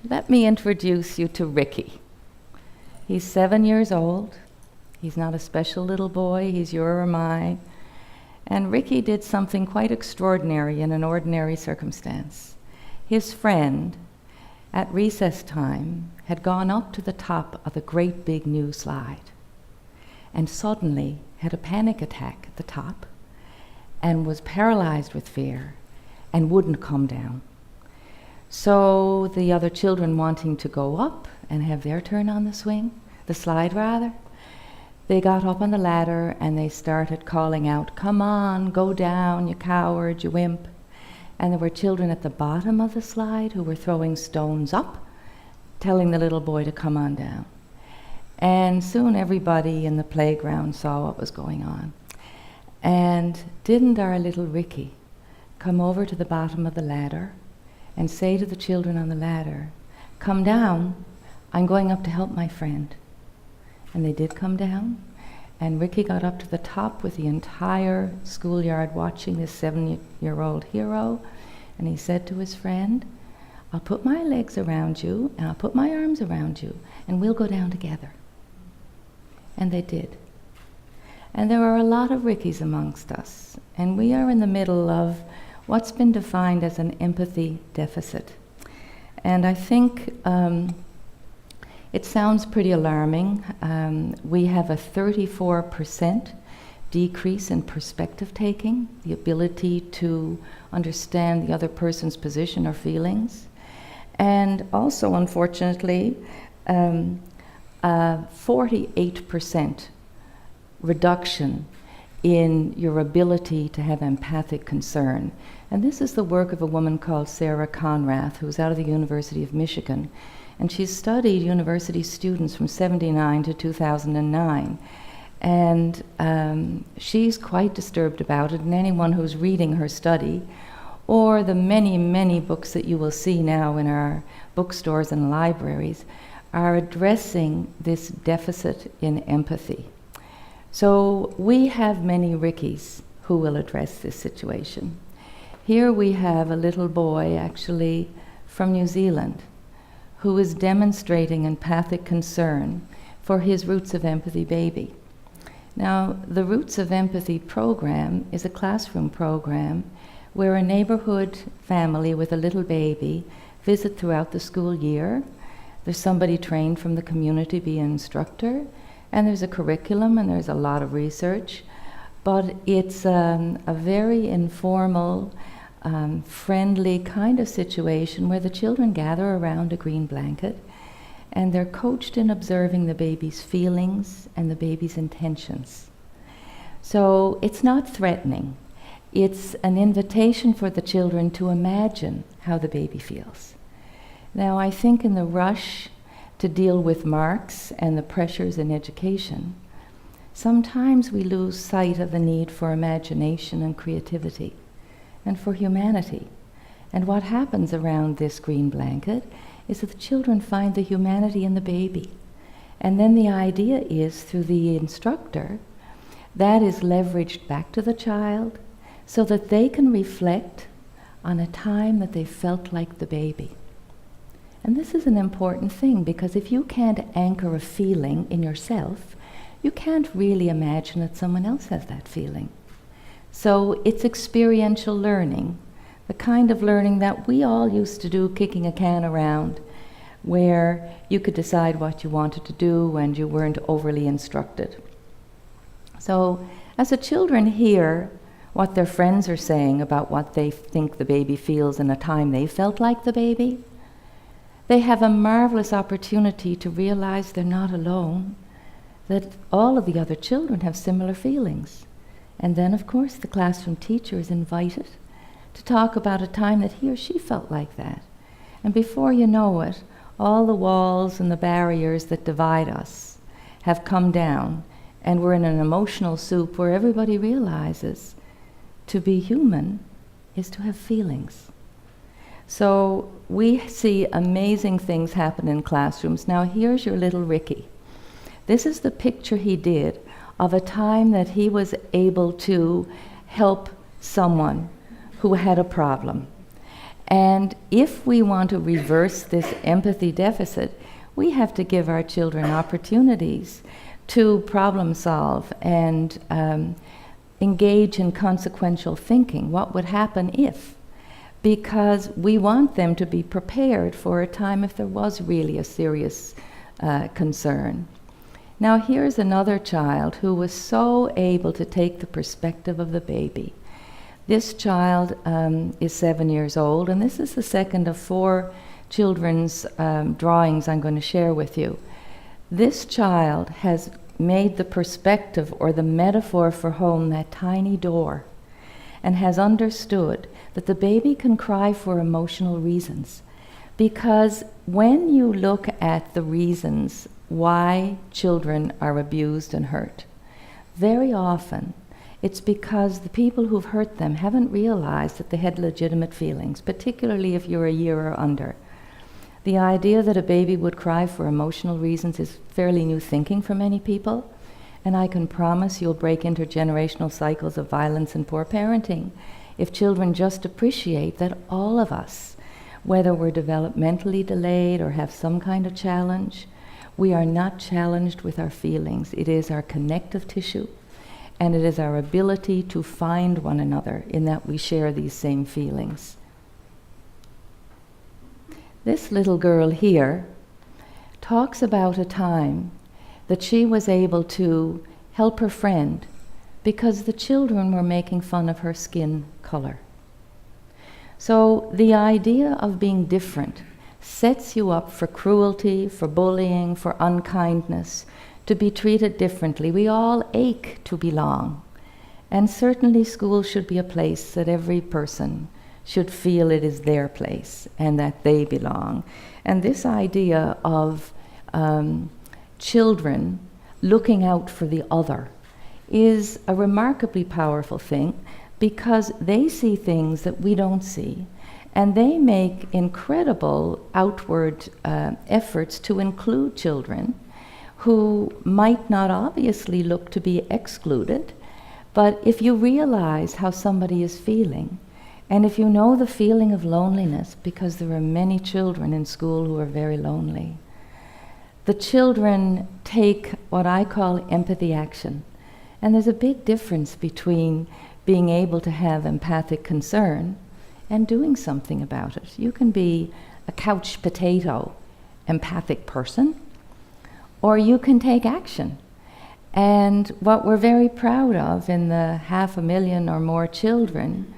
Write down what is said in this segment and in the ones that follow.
let me introduce you to Ricky. He's 7 years old. He's not a special little boy, he's your or mine. And Ricky did something quite extraordinary in an ordinary circumstance. His friend, at recess time, had gone up to the top of the great big new slide and suddenly had a panic attack at the top and was paralyzed with fear and wouldn't come down. So the other children wanting to go up and have their turn on the slide rather, they got up on the ladder and they started calling out, "Come on, go down, you coward, you wimp." And there were children at the bottom of the slide who were throwing stones up, telling the little boy to come on down. And soon everybody in the playground saw what was going on. And didn't our little Ricky come over to the bottom of the ladder and say to the children on the ladder, "Come down, I'm going up to help my friend." And they did come down, and Ricky got up to the top with the entire schoolyard watching this 7-year-old hero, and he said to his friend, "I'll put my legs around you, and I'll put my arms around you, and we'll go down together." And they did. And there are a lot of Rickies amongst us, and we are in the middle of what's been defined as an empathy deficit. And I think it sounds pretty alarming. We have a 34% decrease in perspective taking, the ability to understand the other person's position or feelings. And also, unfortunately, a 48% reduction in your ability to have empathic concern. And this is the work of a woman called Sarah Conrath, who's out of the University of Michigan. And she's studied university students from 1979 to 2009. And she's quite disturbed about it, and anyone who's reading her study, or the many, many books that you will see now in our bookstores and libraries, are addressing this deficit in empathy. So we have many Rickies who will address this situation. Here we have a little boy, actually from New Zealand, who is demonstrating empathic concern for his Roots of Empathy baby. Now, the Roots of Empathy program is a classroom program where a neighborhood family with a little baby visit throughout the school year. There's somebody trained from the community to be an instructor, and there's a curriculum, and there's a lot of research, but it's a very informal, friendly kind of situation where the children gather around a green blanket and they're coached in observing the baby's feelings and the baby's intentions. So it's not threatening. It's an invitation for the children to imagine how the baby feels. Now, I think in the rush to deal with marks and the pressures in education, sometimes we lose sight of the need for imagination and creativity and for humanity. And what happens around this green blanket is that the children find the humanity in the baby. And then the idea is, through the instructor, that is leveraged back to the child so that they can reflect on a time that they felt like the baby. And this is an important thing, because if you can't anchor a feeling in yourself, you can't really imagine that someone else has that feeling. So it's experiential learning, the kind of learning that we all used to do kicking a can around, where you could decide what you wanted to do and you weren't overly instructed. So as the children hear what their friends are saying about what they think the baby feels in a time they felt like the baby, they have a marvelous opportunity to realize they're not alone, that all of the other children have similar feelings. And then, of course, the classroom teacher is invited to talk about a time that he or she felt like that. And before you know it, all the walls and the barriers that divide us have come down, and we're in an emotional soup where everybody realizes to be human is to have feelings. So we see amazing things happen in classrooms. Now here's your little Ricky. This is the picture he did of a time that he was able to help someone who had a problem. And if we want to reverse this empathy deficit, we have to give our children opportunities to problem solve and engage in consequential thinking. What would happen if? Because we want them to be prepared for a time if there was really a serious concern. Now here's another child who was so able to take the perspective of the baby. This child is 7 years old, and this is the second of 4 children's drawings I'm going to share with you. This child has made the perspective or the metaphor for home that tiny door, and has understood that the baby can cry for emotional reasons. Because when you look at the reasons why children are abused and hurt, very often it's because the people who've hurt them haven't realized that they had legitimate feelings, particularly if you're a year or under. The idea that a baby would cry for emotional reasons is fairly new thinking for many people, and I can promise you'll break intergenerational cycles of violence and poor parenting if children just appreciate that all of us, whether we're developmentally delayed or have some kind of challenge, we are not challenged with our feelings. It is our connective tissue, and it is our ability to find one another in that we share these same feelings. This little girl here talks about a time that she was able to help her friend because the children were making fun of her skin color. So the idea of being different sets you up for cruelty, for bullying, for unkindness, to be treated differently. We all ache to belong. And certainly school should be a place that every person should feel it is their place and that they belong. And this idea of children looking out for the other is a remarkably powerful thing, because they see things that we don't see, and they make incredible outward efforts to include children who might not obviously look to be excluded. But if you realize how somebody is feeling, and if you know the feeling of loneliness, because there are many children in school who are very lonely, the children take what I call empathy action. And there's a big difference between being able to have empathic concern and doing something about it. You can be a couch potato empathic person, or you can take action. And what we're very proud of in the 500,000 or more children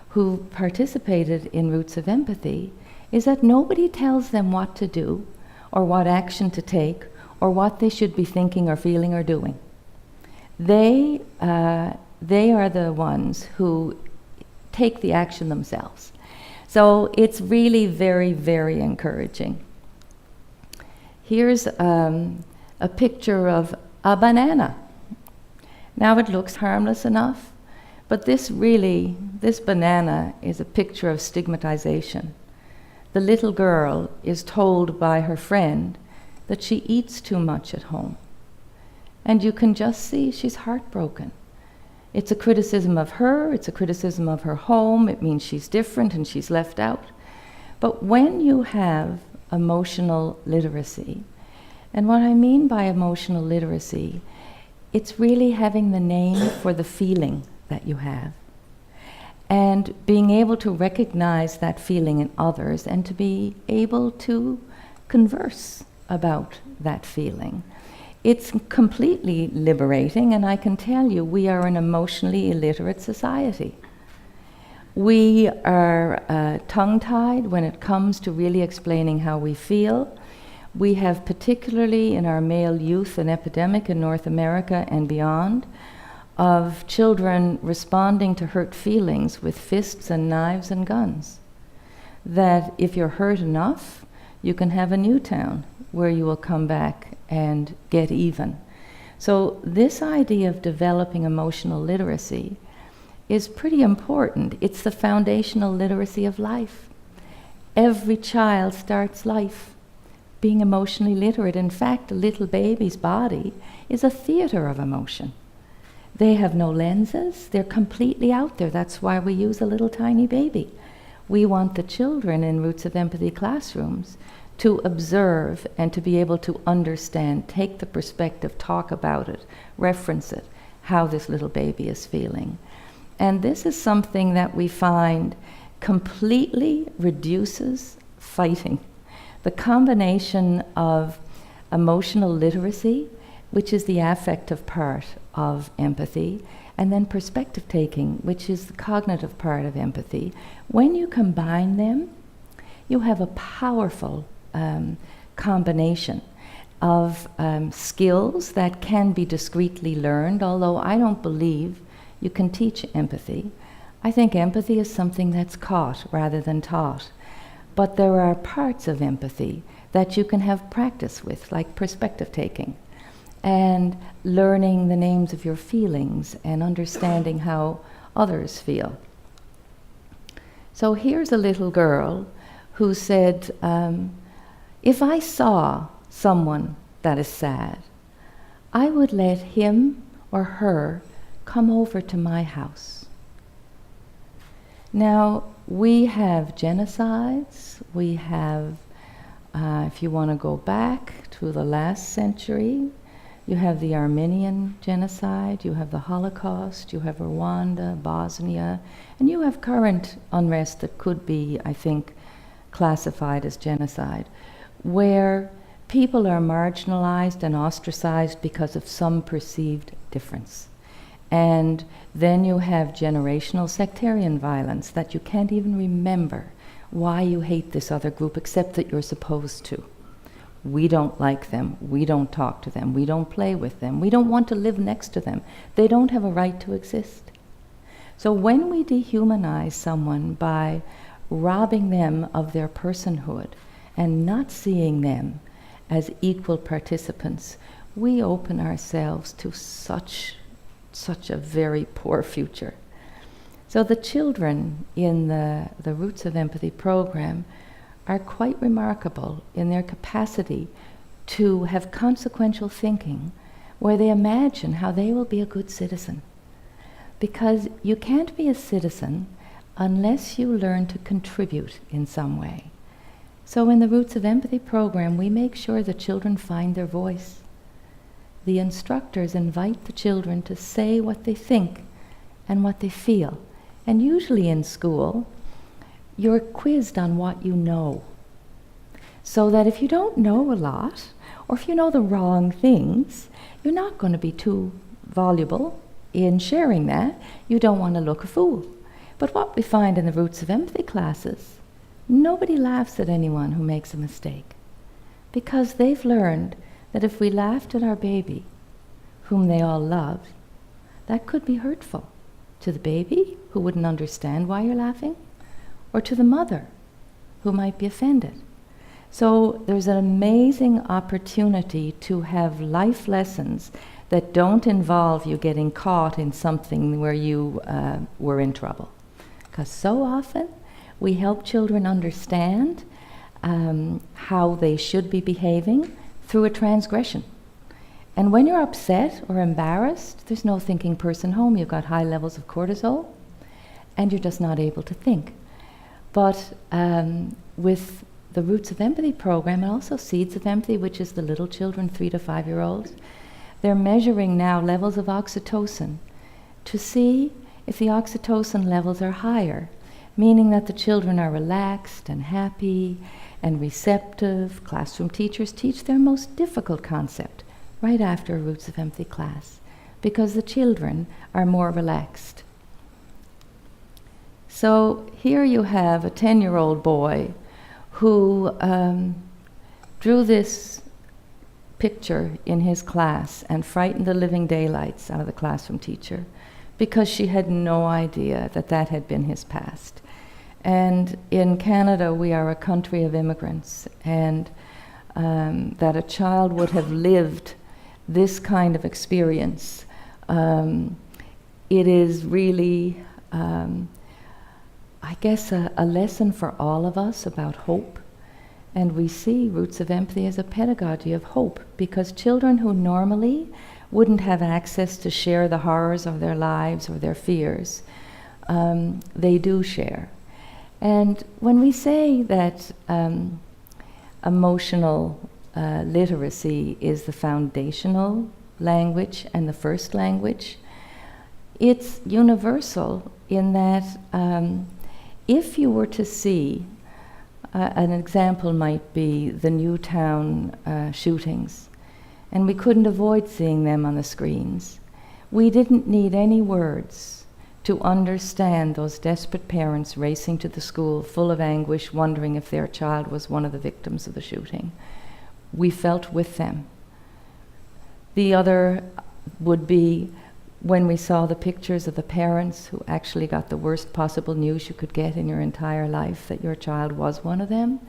who participated in Roots of Empathy is that nobody tells them what to do or what action to take or what they should be thinking or feeling or doing. They are the ones who take the action themselves. So it's really very, very encouraging. Here's a picture of a banana. Now it looks harmless enough, but this banana is a picture of stigmatization. The little girl is told by her friend that she eats too much at home. And you can just see she's heartbroken. It's a criticism of her, it's a criticism of her home, it means she's different and she's left out. But when you have emotional literacy, and what I mean by emotional literacy, it's really having the name for the feeling that you have, and being able to recognize that feeling in others and to be able to converse about that feeling. It's completely liberating, and I can tell you we are an emotionally illiterate society. We are tongue-tied when it comes to really explaining how we feel. We have, particularly in our male youth, an epidemic in North America and beyond of children responding to hurt feelings with fists and knives and guns. That if you're hurt enough, you can have a new town where you will come back and get even. So this idea of developing emotional literacy is pretty important. It's the foundational literacy of life. Every child starts life being emotionally literate. In fact, a little baby's body is a theater of emotion. They have no lenses, they're completely out there. That's why we use a little tiny baby. We want the children in Roots of Empathy classrooms to observe and to be able to understand, take the perspective, talk about it, reference it, how this little baby is feeling. And this is something that we find completely reduces fighting. The combination of emotional literacy, which is the affective part of empathy, and then perspective taking, which is the cognitive part of empathy. When you combine them, you have a powerful combination of skills that can be discreetly learned, although I don't believe you can teach empathy. I think empathy is something that's caught rather than taught. But there are parts of empathy that you can have practice with, like perspective taking, and learning the names of your feelings and understanding how others feel. So here's a little girl who said, if I saw someone that is sad, I would let him or her come over to my house. Now, we have genocides, we have, if you want to go back to the last century, you have the Armenian genocide, you have the Holocaust, you have Rwanda, Bosnia, and you have current unrest that could be, I think, classified as genocide, where people are marginalized and ostracized because of some perceived difference. And then you have generational sectarian violence that you can't even remember why you hate this other group except that you're supposed to. We don't like them, we don't talk to them, we don't play with them, we don't want to live next to them. They don't have a right to exist. So when we dehumanize someone by robbing them of their personhood and not seeing them as equal participants, we open ourselves to such a very poor future. So the children in the Roots of Empathy program are quite remarkable in their capacity to have consequential thinking where they imagine how they will be a good citizen. Because you can't be a citizen unless you learn to contribute in some way. So in the Roots of Empathy program, we make sure the children find their voice. The instructors invite the children to say what they think and what they feel. And usually in school, you're quizzed on what you know. So that if you don't know a lot, or if you know the wrong things, you're not going to be too voluble in sharing that. You don't want to look a fool. But what we find in the Roots of Empathy classes, nobody laughs at anyone who makes a mistake. Because they've learned that if we laughed at our baby, whom they all love, that could be hurtful to the baby, who wouldn't understand why you're laughing, or to the mother, who might be offended. So there's an amazing opportunity to have life lessons that don't involve you getting caught in something where you were in trouble. Because so often we help children understand how they should be behaving through a transgression. And when you're upset or embarrassed, there's no thinking person home. You've got high levels of cortisol, and you're just not able to think. But with the Roots of Empathy program, and also Seeds of Empathy, which is the little children, 3 to 5 year olds, they're measuring now levels of oxytocin to see if the oxytocin levels are higher, meaning that the children are relaxed and happy and receptive. Classroom teachers teach their most difficult concept right after a Roots of Empathy class, because the children are more relaxed. So here you have a 10-year-old boy who drew this picture in his class and frightened the living daylights out of the classroom teacher because she had no idea that that had been his past. And in Canada, we are a country of immigrants, and that a child would have lived this kind of experience, it is really, I guess, a lesson for all of us about hope. And we see Roots of Empathy as a pedagogy of hope, because children who normally wouldn't have access to share the horrors of their lives or their fears, they do share. And when we say that emotional literacy is the foundational language and the first language, it's universal in that if you were to see, an example might be the Newtown shootings, and we couldn't avoid seeing them on the screens. We didn't need any words to understand those desperate parents racing to the school full of anguish, wondering if their child was one of the victims of the shooting. We felt with them. The other would be when we saw the pictures of the parents who actually got the worst possible news you could get in your entire life, that your child was one of them.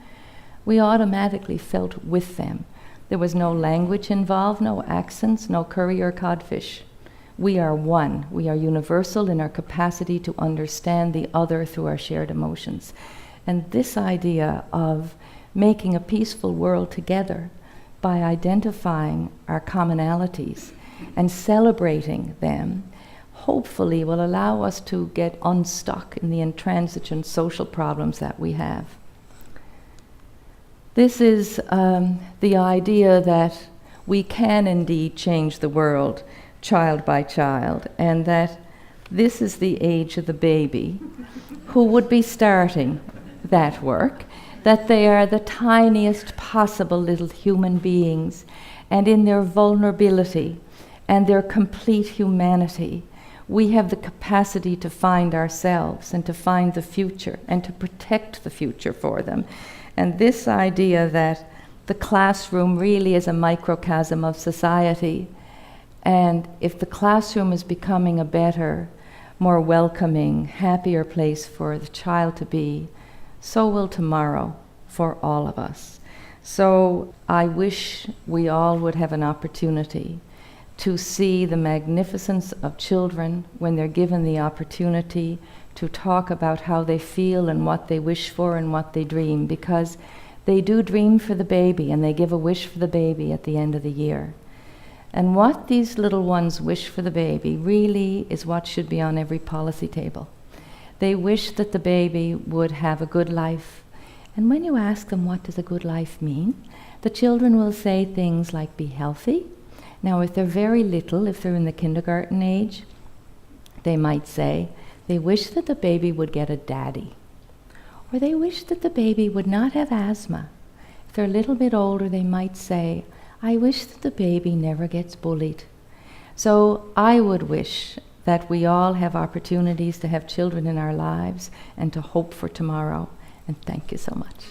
We automatically felt with them. There was no language involved, no accents, no curry or codfish. We are one. We are universal in our capacity to understand the other through our shared emotions. And this idea of making a peaceful world together by identifying our commonalities and celebrating them, hopefully will allow us to get unstuck in the intransigent social problems that we have. This is the idea that we can indeed change the world child by child, and that this is the age of the baby who would be starting that work, that they are the tiniest possible little human beings, and in their vulnerability and their complete humanity, we have the capacity to find ourselves and to find the future and to protect the future for them. And this idea that the classroom really is a microcosm of society, and if the classroom is becoming a better, more welcoming, happier place for the child to be, so will tomorrow for all of us. So I wish we all would have an opportunity to see the magnificence of children when they're given the opportunity to talk about how they feel and what they wish for and what they dream, because they do dream for the baby and they give a wish for the baby at the end of the year. And what these little ones wish for the baby really is what should be on every policy table. They wish that the baby would have a good life. And when you ask them what does a good life mean, the children will say things like be healthy. Now, if they're very little, if they're in the kindergarten age, they might say they wish that the baby would get a daddy. Or they wish that the baby would not have asthma. If they're a little bit older, they might say, I wish that the baby never gets bullied. So I would wish that we all have opportunities to have children in our lives and to hope for tomorrow. And thank you so much.